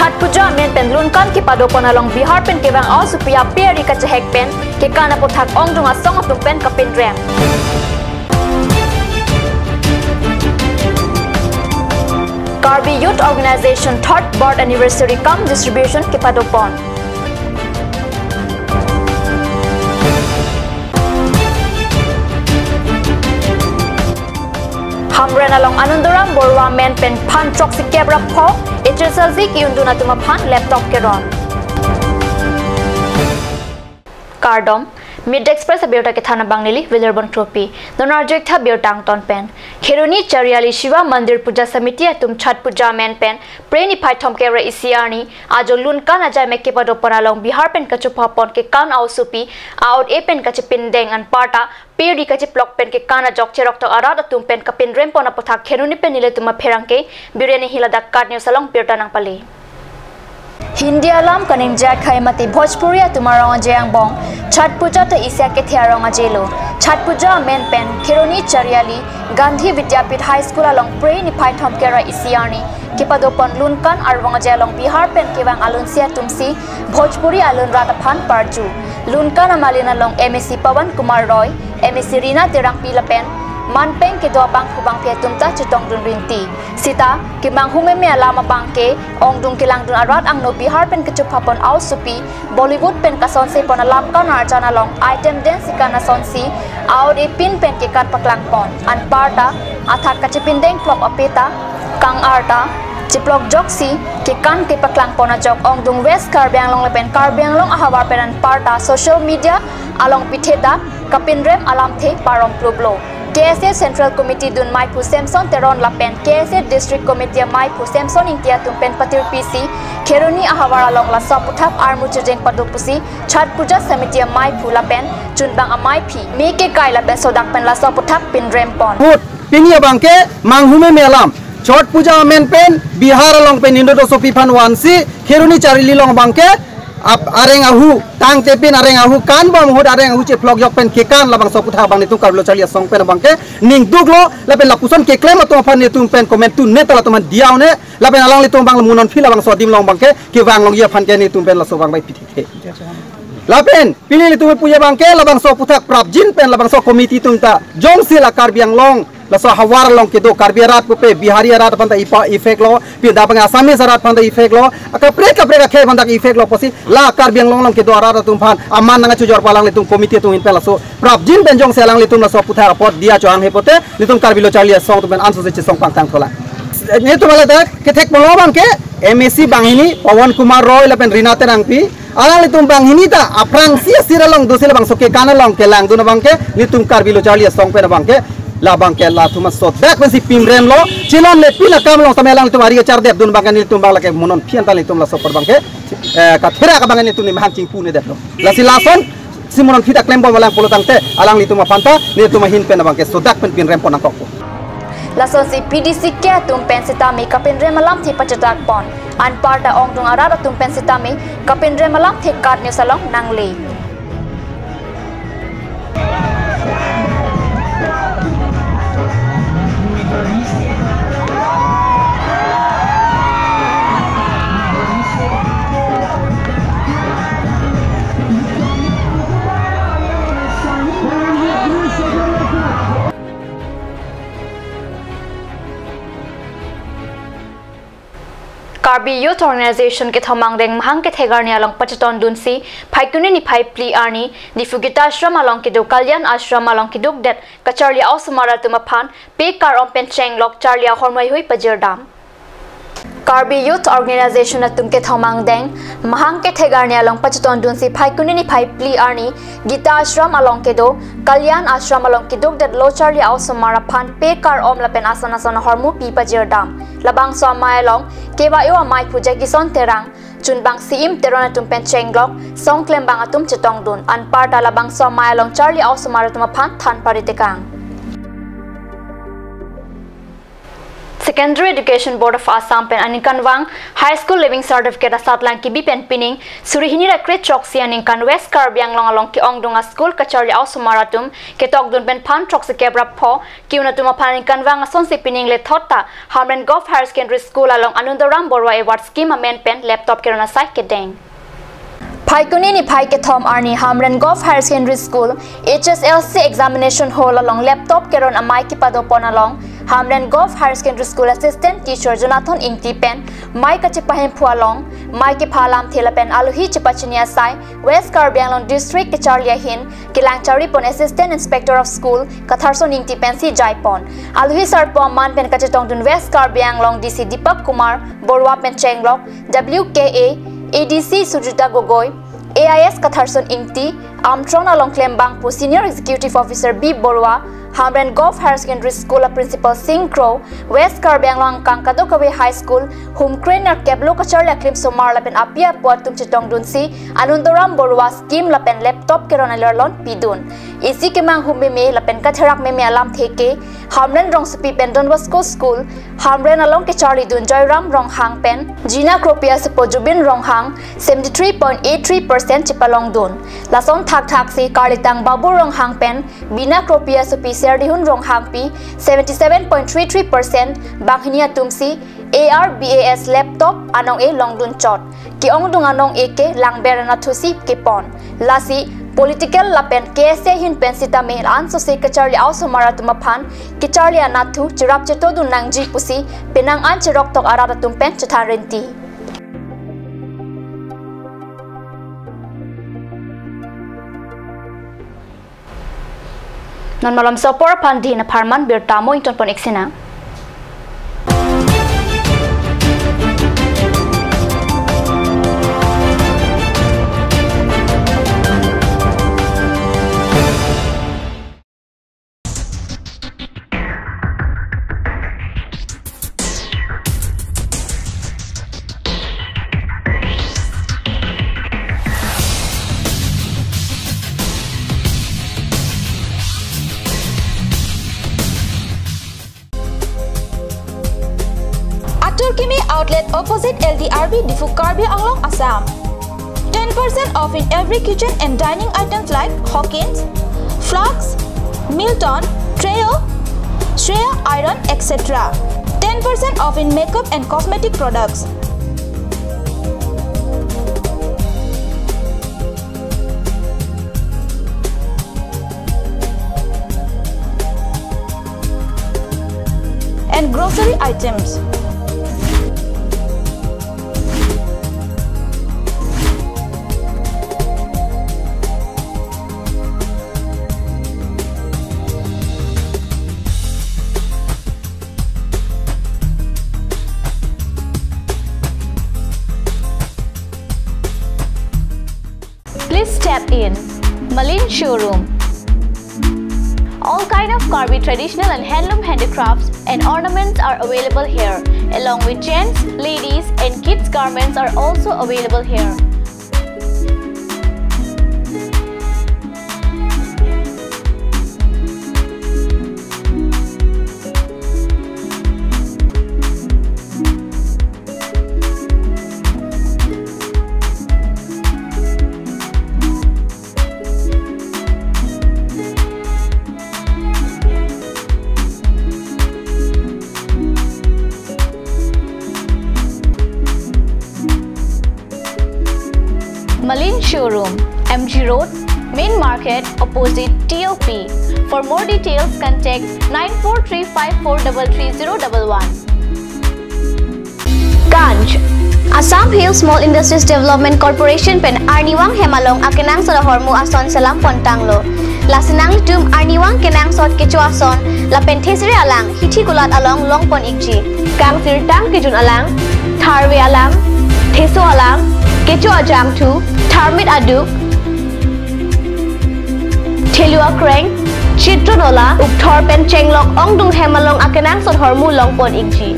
Chat puja men pen lun kan ki padopon along Bihar pen kebang au supaya peri ka chehek pen ke kana pothak ong dunga song atum pen kapin rem. Karbi Youth Organization 3rd Board Anniversary Kam Distribution ke padopon. Hamren along Anundaram Borwa men pen pan chok si kebra pho HSLZ ki unduna tuma pan laptop ke ron. Cardom Mid Express abiota ke thana bangnili Villarban Trophy donar jek tha biotang ton pen Kheroni Chariali Shiva Mandir Puja Samiti atum Chat Puja men pen preni phai thom ke ra isiarni ajo lun kan ajai me ke pado panalong Bihar pen ka chupa pon ke kan au supi out e pen ka chipin deng an parta peri ka chiplok pen ke kana jok cherok to arat atum pen ka pin rem pon apotha Kheroni pen nile tuma pherang ke bireni hilada kat new salong biota nang pali Hindi alam kaning jack khai mati Bhojpuri tumarong ajang bong Chat puja to isya ke thiarong ajelo Chat puja men pen Kheroni Chariali Gandhi Vidyapit High School along pre ni phai thom kera isiarni kipadopon lunkan arwang ajalong Bihar pen kewang alun sia tumsi Bhojpuri alun rataphan parju lunkan amalina long MSc Pawan Kumar Roy MSc Rina Terang Pilapen Manpeng ke doa bang kubang pia tumta cetong dun rinti sita ke manghume me alama bangke ong dung kilang dun arat ang no Bihar pen kecupapon au supi Bollywood pen kason se pon alam kan arjana long item dance kana sonsi au de pin pen ke kat paklang pon an parta athat kachipin deng plop apeta kang arta ciplok joksi ke kan ke paklang pon ajok ong dung West Karbiang long lepen Karbiang long ahawar pen an parta social media along pitheda kapin rem alam the parom plublo KSA Central Committee dun Mai Pu Samson Teron Lapen KSA District Committee Mai Pu Samson Intia tumpen patir PC Kheroni ahawara long la saputhap armu chejeng padupusi Chat Puja Samiti Mai Pu Lapen chunbang amai phi me ke kai lapen sodak pen la saputhap pin rempon put pinia bangke manghume melam Chat Puja men pen Bihar long pen Indo Sopi Phan Wansi Kheroni Chariali long bangke areng ahu tang tepin areng ahu kan bom hud areng ahu che vlog yok pen ke kan labang soputha bang nitu karlo chalia song pen bangke ning duglo lapen lapuson ke klem to fan nitu pen comment tu net la to man diaw ne lapen alang litu bang munon phila bang so dim long bangke ke wang long ya fan ke nitu pen la so bang bai piti ke lapen pili litu puya bangke labang soputha prabjin pen labang so committee tumta jong sila Karbiang long laso hawar long ke do Karbiarat ko pe Bihari rat panta ipa effect lo pi da bang Assamese rat panta effect lo ka pre ka khe panta effect lo posi la Karbiang long ke do rat tum phan aman nanga chujor palang litum committee tum in pelaso prabjin benjong selang litum laso putha pot dia choang he pote litum Karbilo chalia song tum anso se song pang tang thola ne to mala da ke thek bolo bang ke MSc Banghini Pawan Kumar Roy lapen Rina Terang pi ala litum Banghini ta aprang sia siralong dosela bang soke kanalong ke lang duna bang ke litum Karbilo chalia song pe bang ke labang ke la tumas sot back when si pimrem lo chilon le pila kam lo samelang tumari ke chardep dun bangan ni tumbang la ke monon pian tali tum la sopor bang ke ka thera ka bangan ni tum ni mahang ching pu ne dep lo la si lason si monon fita klem bom walang polotang te alang li tuma panta ni tuma hin pen bang ke sodak pen pimrem pon angkok lason si PDC ke tum pen sitami kapin rem alam thi pachatak pon an parta ong dung arara tum pen sitami kapin rem alam thi kat new salong nangli Karbi Youth Organization ke thomang reng mahang ke thegar ni along pachaton dunsi phaikuni ni phai pli arni ni fugita ashram along ke do Kalyan ashram along ke duk det kacharlia ausumara tuma phan pe kar om pen cheng lok charlia hormai hui pajirdam Karbi Youth Organization atum ke thomang deng mahang ke thegar ni along pachaton dunsi phaikuni ni phai pli arni Gita ashram along ke do Kalyan ashram along ke duk det lo charlia ausumara phan pe kar om lapen asana sana hormu pi pajirdam labang so mai long kewa yo mai puja kison terang chunbang siim terona tumpen chenglok song klem bang atum chetong dun an parta labang so mai long Charlie ausumara tuma phan than paritekang Secondary Education Board of Assam pen anikanwang High School Living Certificate asatlang kibi pen pining surihini rakret choksi anikan West Karbi Anglong along ki ongdunga school kachari au sumaratum ke tokdun pen pan choksi kebrap pho kiunatuma pan anikanwang ason si pining le thota Hamren Gov Higher Secondary School along Anundaram Borwa Award Scheme amen pen laptop kirana sai ke deng Paikuni ni Pai ke Thom Arni Hamren Gov Higher Secondary School HSLC examination hall along laptop keron amai ki padopon along Hamren Gov Higher Secondary School Assistant Teacher Jonathan Ingti pen mai ka chipahem phualong mai ke phalam thela pen aluhi chipachinia sai West Karbi Anglong District ke Charlia Hin Kilangchari pon Assistant Inspector of School Katharson Ingti pen si jaipon aluhi sarpo man pen ka chetong dun West Karbi Anglong DC Deepak Kumar Borwa pen Chenglok WKA ADC Sujita Gogoi AIS Katharson Ingti Amtron along Klembang pu Senior Executive Officer B Borwa Hamren Gov Higher Secondary School Principal Singh Crow West Karbi Anglong Kangkadokawe High School Hum Trainer Keblo Kacharla Klim Somar lapen apia puat tum chitong dunsi Anundaram Borwa scheme lapen laptop kerona lerlon pidun isi kemang humbe me lapen katharak me alam theke Hamren Rong Supi pen Don Bosco School Hamren along ke Charlie Dun Joyram Rong Hang pen Gina Kropia Supo Jubin Rong Hang 73.83% chipalong dun lason thak si Kalitang Babu Rong Hang pen Bina Kropia Supi Serdihun Rong Hangpi 77.33% Banghinia Tumsi ARBAS laptop anong e longdun chot ki ongdung anong e ke langber na thusi ke pon lasi political lapen KSA hin pensita me an so se kachari also maratuma phan ki charli anathu chirap cheto dun nangji pusi penang an chirok tok arata tumpen chatharenti non malam sopor pandi na parman bertamo inton pon eksena Turkimi outlet opposite LDRB Difu Karbi Anglong Assam. 10% off in every kitchen and dining items like Hawkins, Flux, Milton, Treo, Shreya Iron, etc. 10% off in makeup and cosmetic products. And grocery items. Please step in Malin Showroom. All kind of Karbi traditional and handloom handicrafts and ornaments are available here, along with gents, ladies and kids garments are also available here. Malin Showroom, MG Road, Main Market, opposite TOP. For more details, contact 9435433011. Ganj, Assam Hills Small Industries Development Corporation pen Arniwang Hemalong akenang sa hormu ason salam pontanglo. Lasinang tum Arniwang kenang sot kecu ason la penthesiri alang hithi kulat along longpon ikji. Kang sirtang kejun alang, tharwe alang, theso alang, kecu ajang tu, tharmit aduk, thelua kreng, chitronola, ukthor pen chenglok ongdung hemalong akenang sot hormu longpon ikji.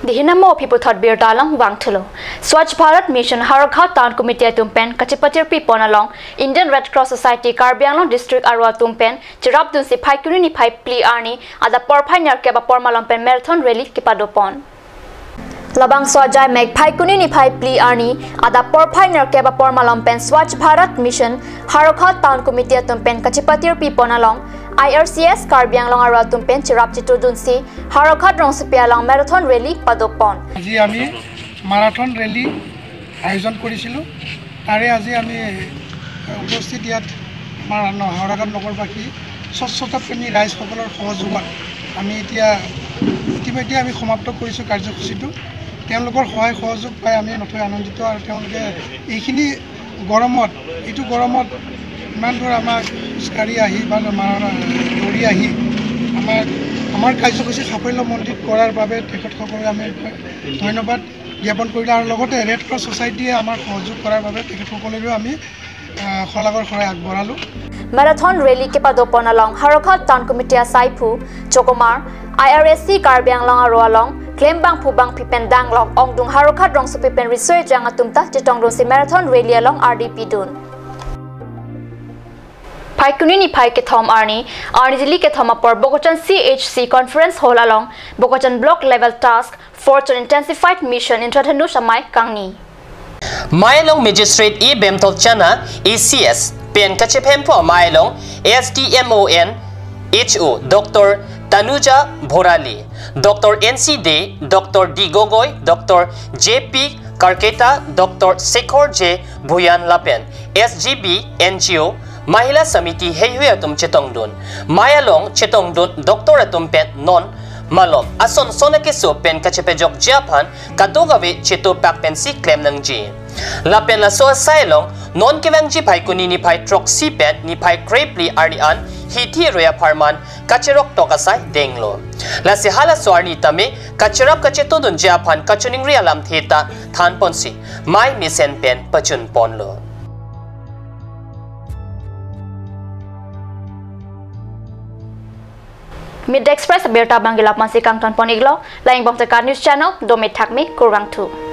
Dihinamo people thought beer talang wang thulo. Swachh Bharat Mission Harakhat Town Committee Tumpen Kachipatir Pipon along Indian Red Cross Society Karbi Anglong District Arwa Tumpen Chirap Dun si Phai Kuni ni Phai Pli Arni ada Porphai Nyar Keba Pormalompen Marathon Rally Kipadopon Labang Swajai Meg Phai Kuni ni Phai Pli Arni ada Porphai Nyar Keba Pormalompen Swachh Bharat Mission Harakhat Town Committee Tumpen Kachipatir Pipon along IRCS Karbi Anglong Arwa Tumpen Chirap Chitu Dun si Harakhat Rong Sipi along Marathon Rally Padopon marathon rally আয়োজন কৰিছিলোঁ তাৰে আজি আমি উপস্থিত ইয়াত আমাৰ হাওৰাঘাট নগৰবাসী স্বচ্ছতা প্ৰেমী ৰাইজসকলৰ সহযোগত আমি ইতিমধ্যে আমি সমাপ্ত কৰিছোঁ কাৰ্যসূচীটো তেওঁলোকৰ সহায় সহযোগ পাই আমি নথৈ আনন্দিত আৰু তেওঁলোকে এইখিনি গৰমত ইমান দূৰ আমাক খোজকাঢ়ি আহি বা দৌৰি আহি আমাৰ কাৰ্যসূচী সাফল্যমণ্ডিত কৰাৰ বাবে তেখেতসকলক আমি ধন্যবাদ জ্ঞাপন কৰিলে আৰু লগতে ৰেড ক্ৰছ ছ'চাইটিয়ে আমাৰ সহযোগ কৰাৰ বাবে তেখেতসকলেও আমি শলাগৰ শৰাই আগবঢ়ালোঁ Marathon Rally Kipadopon along Harakhat Town Committee Saipu Chokomar IRSC Karbi Anglong Arwalong Klembang Phubang Pipen Danglong Ongdung Harakhat Rong Supipen Research Jangatumta Titongdung si Marathon Rally along RDP Dun Phai Kuni ni Phai Kethom Arni Dili Kethom Apor Bogochan CHC Conference Hall along Bogochan Block Level Task Force on Intensified Mission in Trathanu Samai Kangni Mailong Magistrate E Bemtol Chana ECS Pen Kachepempo Mailong SDMON HO Dr. Tanuja Bhorali Dr. NC Day Dr. D Gogoy Dr. JP Karketa Dr. Sekhor J Bhuyan Lapen SGB NGO Mahila Samiti Heihui Atum Chetongdun Mayalong Chetongdun Dr. Atum Pen Non Malom ason sonake so pen kachepejok Japan kadogawe cheto pak pen si claim nang ji la pen la so sailong non kevang ji phai kuni ni phai trok si pen ni phai crepli arian hithi roya farman kacherok tokasai denglo la se hala swarni tame kacherap kacheto don Japan kachuning rialam theta than ponsi mai misen pen pachun ponlo Mid Express Berta Bangila Masih Kang Ton Poniglo Laing Bom Tekar News Channel Domit Thakmi Kurang 2